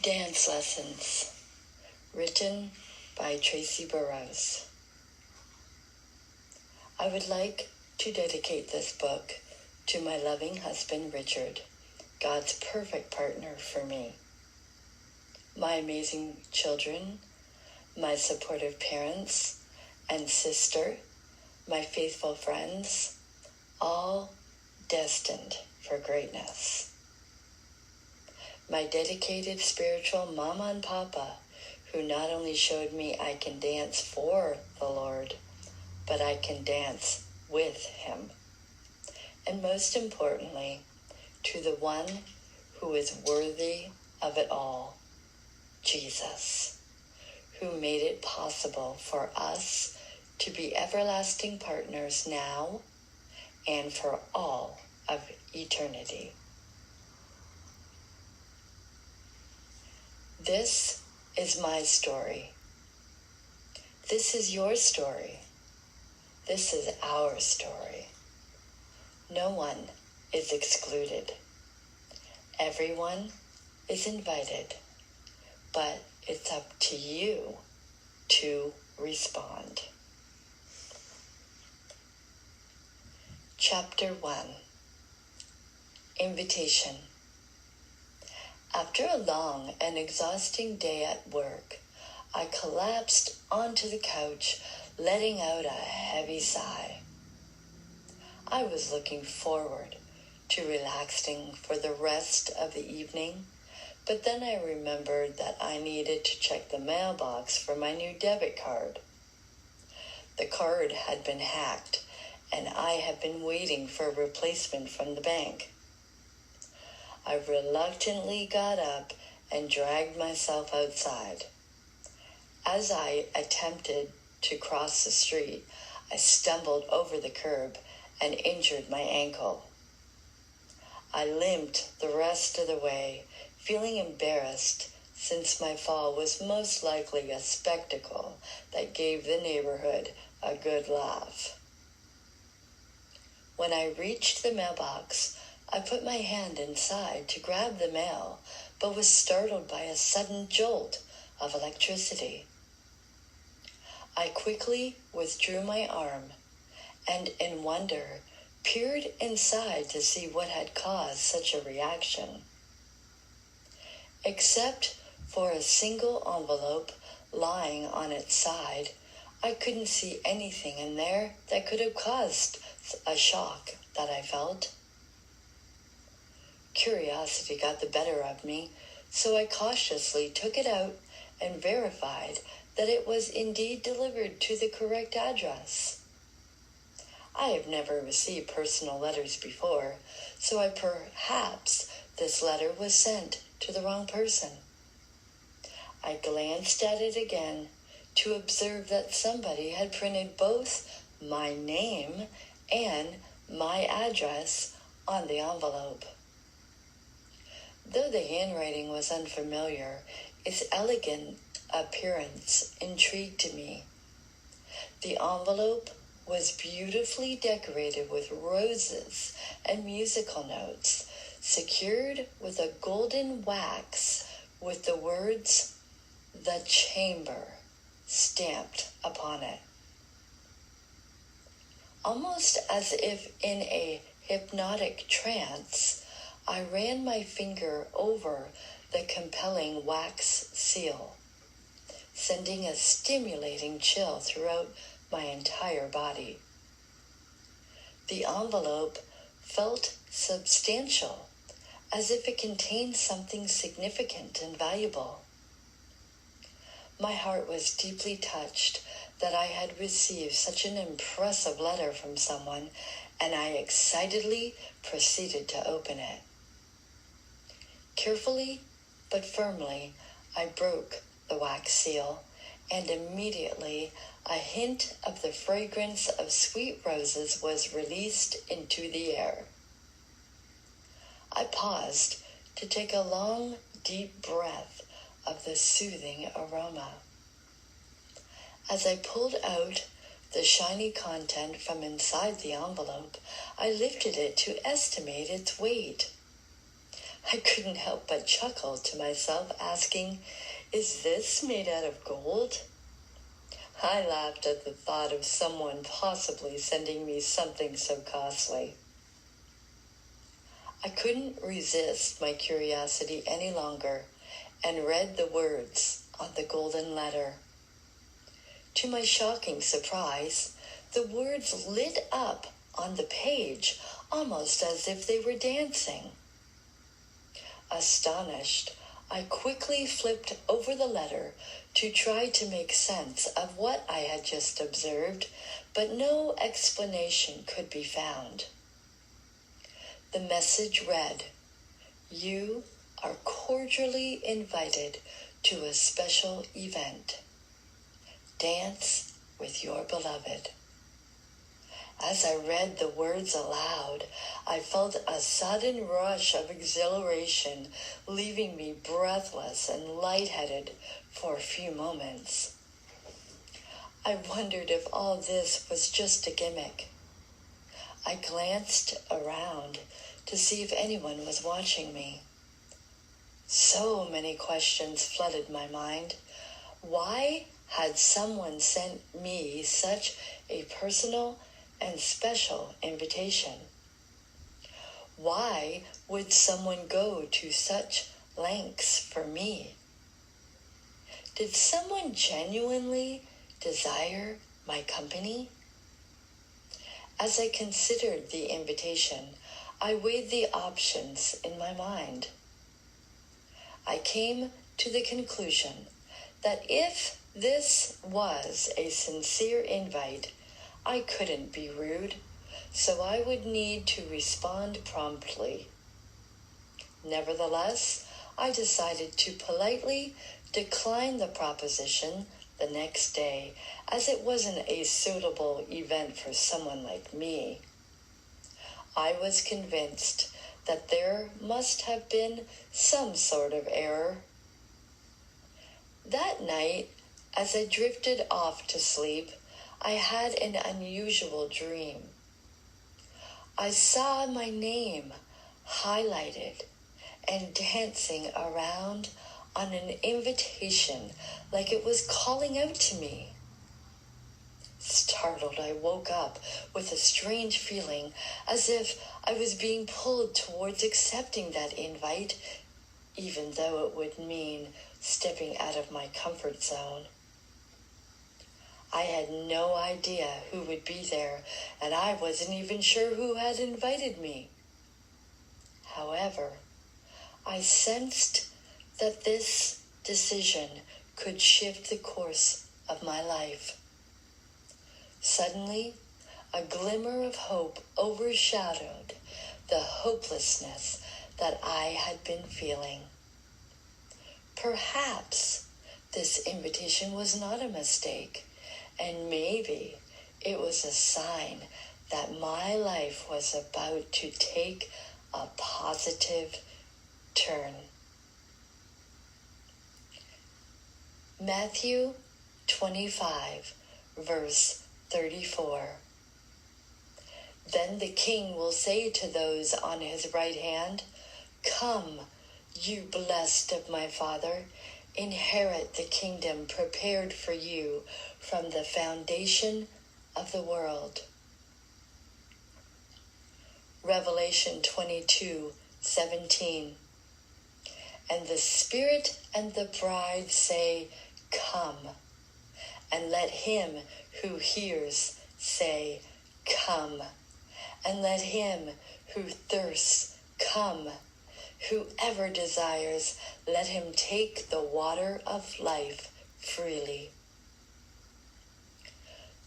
Dance Lessons, written by Tracy Burrows. I would like to dedicate this book to my loving husband, Richard, God's perfect partner for me. My amazing children, my supportive parents and sister, my faithful friends, all destined for greatness. My dedicated spiritual mama and papa, who not only showed me I can dance for the Lord, but I can dance with him. And most importantly, to the one who is worthy of it all, Jesus, who made it possible for us to be everlasting partners now and for all of eternity. This is my story. This is your story. This is our story. No one is excluded. Everyone is invited, but it's up to you to respond. Chapter 1. Invitation. After a long and exhausting day at work, I collapsed onto the couch, letting out a heavy sigh. I was looking forward to relaxing for the rest of the evening, but then I remembered that I needed to check the mailbox for my new debit card. The card had been hacked, and I had been waiting for a replacement from the bank. I reluctantly got up and dragged myself outside. As I attempted to cross the street, I stumbled over the curb and injured my ankle. I limped the rest of the way, feeling embarrassed since my fall was most likely a spectacle that gave the neighborhood a good laugh. When I reached the mailbox, I put my hand inside to grab the mail, but was startled by a sudden jolt of electricity. I quickly withdrew my arm and, in wonder, peered inside to see what had caused such a reaction. Except for a single envelope lying on its side, I couldn't see anything in there that could have caused a shock that I felt. Curiosity got the better of me, so I cautiously took it out and verified that it was indeed delivered to the correct address. I have never received personal letters before, so perhaps this letter was sent to the wrong person. I glanced at it again to observe that somebody had printed both my name and my address on the envelope. Though the handwriting was unfamiliar, its elegant appearance intrigued me. The envelope was beautifully decorated with roses and musical notes, secured with a golden wax with the words, "The Chamber," stamped upon it. Almost as if in a hypnotic trance, I ran my finger over the compelling wax seal, sending a stimulating chill throughout my entire body. The envelope felt substantial, as if it contained something significant and valuable. My heart was deeply touched that I had received such an impressive letter from someone, and I excitedly proceeded to open it. Carefully but firmly, I broke the wax seal, and immediately a hint of the fragrance of sweet roses was released into the air. I paused to take a long, deep breath of the soothing aroma. As I pulled out the shiny content from inside the envelope, I lifted it to estimate its weight. I couldn't help but chuckle to myself, asking, "Is this made out of gold?" I laughed at the thought of someone possibly sending me something so costly. I couldn't resist my curiosity any longer and read the words on the golden letter. To my shocking surprise, the words lit up on the page almost as if they were dancing. Astonished, I quickly flipped over the letter to try to make sense of what I had just observed, but no explanation could be found. The message read, "You are cordially invited to a special event. Dance with your beloved." As I read the words aloud, I felt a sudden rush of exhilaration, leaving me breathless and lightheaded for a few moments. I wondered if all this was just a gimmick. I glanced around to see if anyone was watching me. So many questions flooded my mind. Why had someone sent me such a personal and special invitation? Why would someone go to such lengths for me? Did someone genuinely desire my company? As I considered the invitation, I weighed the options in my mind. I came to the conclusion that if this was a sincere invite, I couldn't be rude, so I would need to respond promptly. Nevertheless, I decided to politely decline the proposition the next day, as it wasn't a suitable event for someone like me. I was convinced that there must have been some sort of error. That night, as I drifted off to sleep, I had an unusual dream. I saw my name highlighted and dancing around on an invitation like it was calling out to me. Startled, I woke up with a strange feeling, as if I was being pulled towards accepting that invite, even though it would mean stepping out of my comfort zone. I had no idea who would be there, and I wasn't even sure who had invited me. However, I sensed that this decision could shift the course of my life. Suddenly, a glimmer of hope overshadowed the hopelessness that I had been feeling. Perhaps this invitation was not a mistake, and maybe it was a sign that my life was about to take a positive turn. Matthew 25, verse 34. Then the king will say to those on his right hand, "Come, you blessed of my Father, inherit the kingdom prepared for you from the foundation of the world." Revelation 22:17. And the Spirit and the bride say, "Come." And let him who hears say, "Come." And let him who thirsts come. Whoever desires, let him take the water of life freely.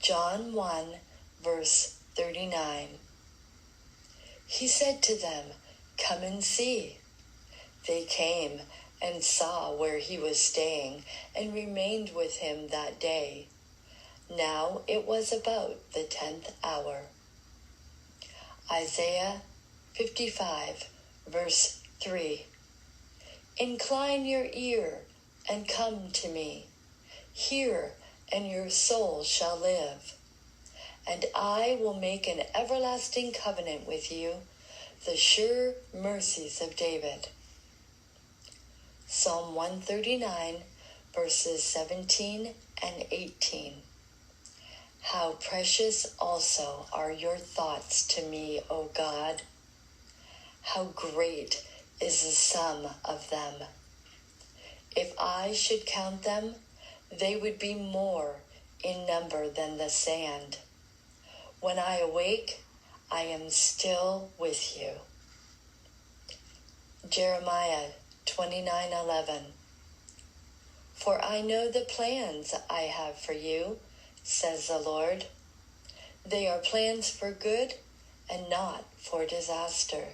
John 1, verse 39. He said to them, "Come and see." They came and saw where he was staying, and remained with him that day. Now it was about the 10th hour. Isaiah 55, verse 3. Incline your ear and come to me. Hear, and your soul shall live. And I will make an everlasting covenant with you, the sure mercies of David. Psalm 139, verses 17 and 18. How precious also are your thoughts to me, O God! How great is the sum of them! If I should count them, they would be more in number than the sand. When I awake, I am still with you. Jeremiah 29:11. For I know the plans I have for you, says the Lord. They are plans for good and not for disaster,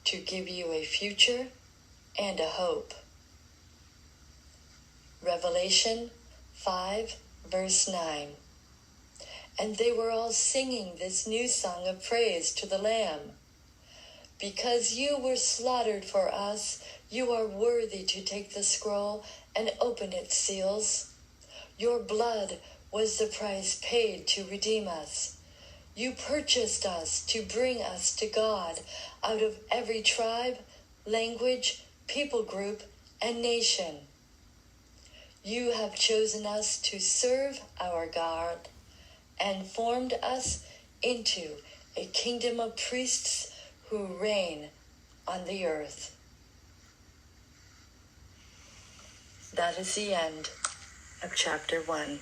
to give you a future and a hope. Revelation 5, verse 9. And they were all singing this new song of praise to the Lamb. Because you were slaughtered for us, you are worthy to take the scroll and open its seals. Your blood was the price paid to redeem us. You purchased us to bring us to God out of every tribe, language, people group, and nation. You have chosen us to serve our God and formed us into a kingdom of priests who reign on the earth. That is the end of chapter 1.